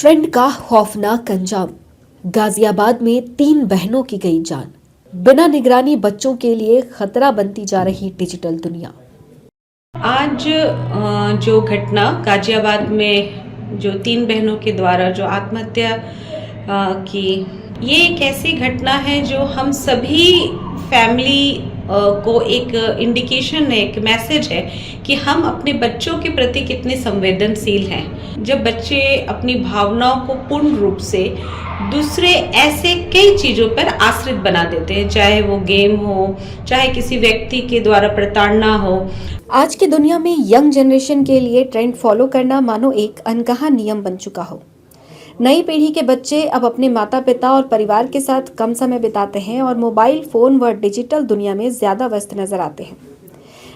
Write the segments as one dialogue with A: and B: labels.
A: Trend का खौफनाक अंजाम। गाजियाबाद में 3 बहनों की गई जान। बिना निगरानी बच्चों के लिए खतरा बनती जा रही डिजिटल दुनिया।
B: आज जो घटना गाजियाबाद में जो 3 बहनों के द्वारा जो आत्महत्या की, ये एक ऐसी घटना है जो हम सभी फैमिली को एक इंडिकेशन है, एक मैसेज है कि हम अपने बच्चों के प्रति कितने संवेदनशील हैं। जब बच्चे अपनी भावनाओं को पूर्ण रूप से दूसरे ऐसे कई चीज़ों पर आश्रित बना देते हैं, चाहे वो गेम हो, चाहे किसी व्यक्ति के द्वारा प्रताड़ना हो।
A: आज की दुनिया में यंग जनरेशन के लिए ट्रेंड फॉलो करना मानो एक अनकहा नियम बन चुका हो। नई पीढ़ी के बच्चे अब अपने माता पिता और परिवार के साथ कम समय बिताते हैं और मोबाइल फोन व डिजिटल दुनिया में ज्यादा व्यस्त नजर आते हैं।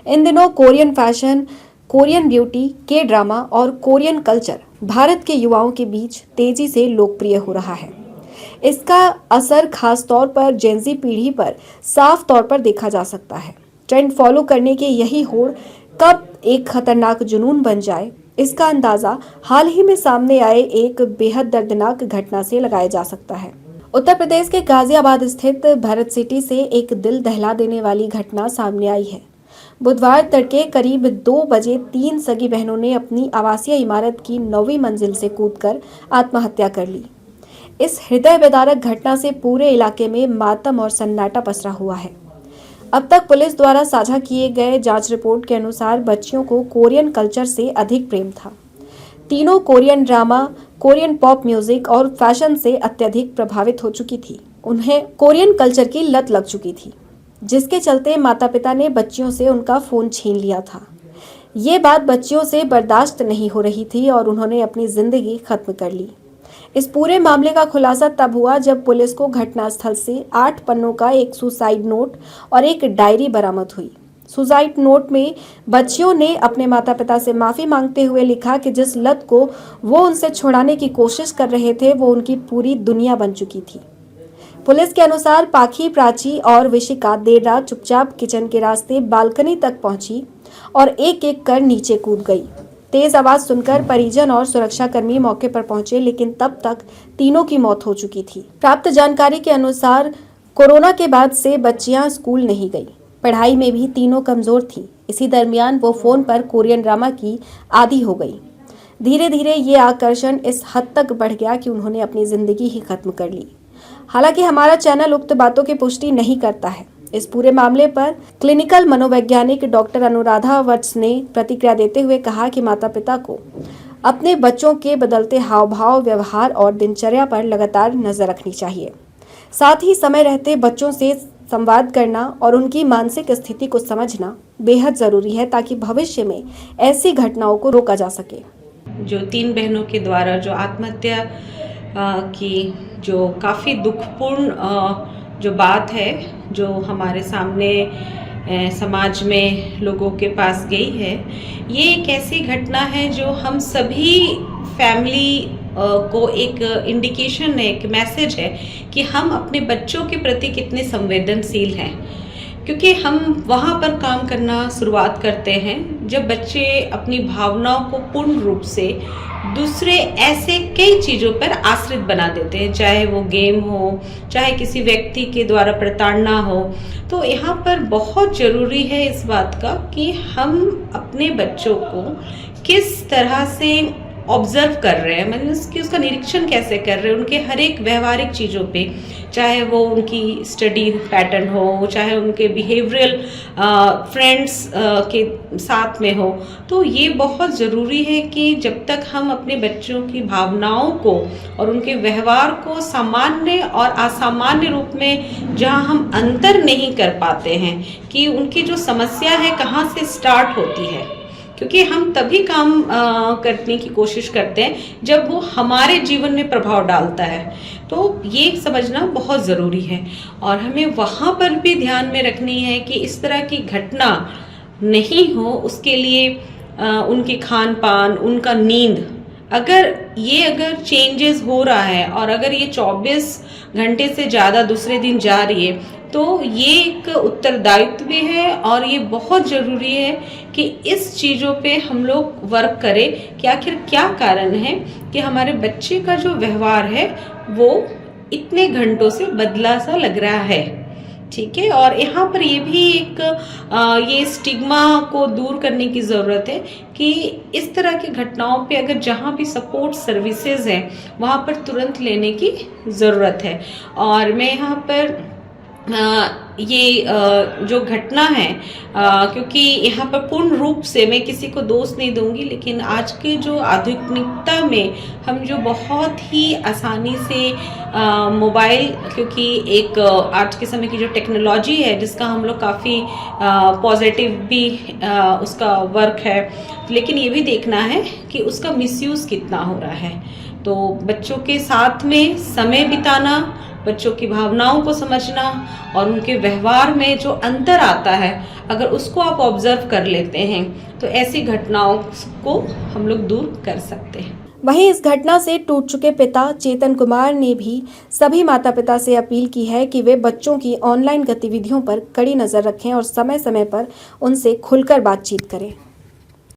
A: इन दिनों कोरियन फैशन, कोरियन ब्यूटी, के ड्रामा और कोरियन कल्चर भारत के युवाओं के बीच तेजी से लोकप्रिय हो रहा है। इसका असर खास तौर पर जेनजी पीढ़ी पर साफ तौर पर देखा जा सकता है। ट्रेंड फॉलो करने की यही होड़ कब एक खतरनाक जुनून बन जाए, इसका अंदाजा हाल ही में सामने आए एक बेहद दर्दनाक घटना से लगाया जा सकता है। उत्तर प्रदेश के गाजियाबाद स्थित भरत सिटी से एक दिल दहला देने वाली घटना सामने आई है। बुधवार तड़के करीब 2 बजे 3 सगी बहनों ने अपनी आवासीय इमारत की 9वीं मंजिल से कूदकर आत्महत्या कर ली। इस हृदय विदारक घटना से पूरे इलाके में मातम और सन्नाटा पसरा हुआ है। अब तक पुलिस द्वारा साझा किए गए जांच रिपोर्ट के अनुसार बच्चियों को कोरियन कल्चर से अधिक प्रेम था। तीनों Korean drama, Korean pop music और फैशन से अत्यधिक प्रभावित हो चुकी थी। उन्हें कोरियन कल्चर की लत लग चुकी थी, जिसके चलते माता पिता ने बच्चियों से उनका फोन छीन लिया था। ये बात बच्चियों से बर्दाश्त नहीं हो रही थी और उन्होंने अपनी जिंदगी खत्म कर ली। इस पूरे मामले का खुलासा तब हुआ जब पुलिस को घटनास्थल से 8 पन्नों का एक सुसाइड नोट और एक डायरी बरामद हुई। सुसाइड नोट में बच्चियों ने अपने माता पिता से माफी मांगते हुए लिखा कि जिस लत को वो उनसे छुड़ाने की कोशिश कर रहे थे वो उनकी पूरी दुनिया बन चुकी थी। पुलिस के अनुसार पाखी, प्राची और विशिका देर रात चुपचाप किचन के रास्ते बालकनी तक पहुंची और एक एक कर नीचे कूद गई। तेज आवाज सुनकर परिजन और सुरक्षाकर्मी मौके पर पहुंचे, लेकिन तब तक तीनों की मौत हो चुकी थी। प्राप्त जानकारी के अनुसार कोरोना के बाद से बच्चियां स्कूल नहीं गई। पढ़ाई में भी तीनों कमजोर थीं। इसी दरमियान वो फोन पर कोरियन ड्रामा की आदी हो गई। धीरे धीरे ये आकर्षण इस हद तक बढ़ गया कि उन्होंने अपनी जिंदगी ही खत्म कर ली। हालांकि हमारा चैनल उक्त बातों की पुष्टि नहीं करता है। इस पूरे मामले पर क्लिनिकल मनोवैज्ञानिक डॉक्टर अनुराधा वत्स ने प्रतिक्रिया देते हुए कहा कि माता पिता को अपने बच्चों के बदलते हाव भाव, व्यवहार और दिनचर्या पर लगातार नजर रखनी चाहिए। साथ ही समय रहते बच्चों से संवाद करना और उनकी मानसिक स्थिति को समझना बेहद जरूरी है, ताकि भविष्य में ऐसी घटनाओं को रोका जा सके।
B: जो 3 बहनों के द्वारा जो आत्महत्या की, जो काफ़ी दुखपूर्ण जो बात है, जो हमारे सामने समाज में लोगों के पास गई है, ये एक ऐसी घटना है जो हम सभी फैमिली को एक इंडिकेशन है, एक मैसेज है कि हम अपने बच्चों के प्रति कितने संवेदनशील हैं। क्योंकि हम वहाँ पर काम करना शुरुआत करते हैं जब बच्चे अपनी भावनाओं को पूर्ण रूप से दूसरे ऐसे कई चीज़ों पर आश्रित बना देते हैं, चाहे वो गेम हो, चाहे किसी व्यक्ति के द्वारा प्रताड़ना हो। तो यहाँ पर बहुत ज़रूरी है इस बात का कि हम अपने बच्चों को किस तरह से ऑब्जर्व कर रहे हैं, मतलब उसका निरीक्षण कैसे कर रहे हैं, उनके हर एक व्यवहारिक चीज़ों पे, चाहे वो उनकी स्टडी पैटर्न हो, चाहे उनके बिहेवियरल फ्रेंड्स के साथ में हो। तो ये बहुत ज़रूरी है कि जब तक हम अपने बच्चों की भावनाओं को और उनके व्यवहार को सामान्य और असामान्य रूप में जहाँ हम अंतर नहीं कर पाते हैं कि उनकी जो समस्या है कहाँ से स्टार्ट होती है, क्योंकि हम तभी काम करने की कोशिश करते हैं जब वो हमारे जीवन में प्रभाव डालता है। तो ये समझना बहुत ज़रूरी है और हमें वहाँ पर भी ध्यान में रखनी है कि इस तरह की घटना नहीं हो। उसके लिए उनके खान पान, उनका नींद, अगर चेंजेस हो रहा है और अगर ये 24 घंटे से ज़्यादा दूसरे दिन जा रही है, तो ये एक उत्तरदायित्व भी है और ये बहुत ज़रूरी है कि इस चीज़ों पे हम लोग वर्क करें कि आखिर क्या कारण है कि हमारे बच्चे का जो व्यवहार है वो इतने घंटों से बदला सा लग रहा है। ठीक है, और यहाँ पर ये भी एक ये स्टिग्मा को दूर करने की ज़रूरत है कि इस तरह की घटनाओं पे अगर जहाँ भी सपोर्ट सर्विसेज हैं वहाँ पर तुरंत लेने की ज़रूरत है। और मैं यहाँ पर जो घटना है, क्योंकि यहाँ पर पूर्ण रूप से मैं किसी को दोष नहीं दूंगी, लेकिन आज के जो आधुनिकता में हम जो बहुत ही आसानी से मोबाइल, क्योंकि एक आज के समय की जो टेक्नोलॉजी है जिसका हम लोग काफ़ी पॉजिटिव भी उसका वर्क है, लेकिन ये भी देखना है कि उसका मिसयूज़ कितना हो रहा है। तो बच्चों के साथ में समय बिताना, बच्चों की भावनाओं को समझना और उनके व्यवहार में जो अंतर आता है, अगर उसको आप ऑब्जर्व कर लेते हैं तो ऐसी घटनाओं को हम लोग दूर कर सकते हैं।
A: वहीं इस घटना से टूट चुके पिता चेतन कुमार ने भी सभी माता पिता से अपील की है कि वे बच्चों की ऑनलाइन गतिविधियों पर कड़ी नजर रखें और समय समय पर उनसे खुलकर बातचीत करें।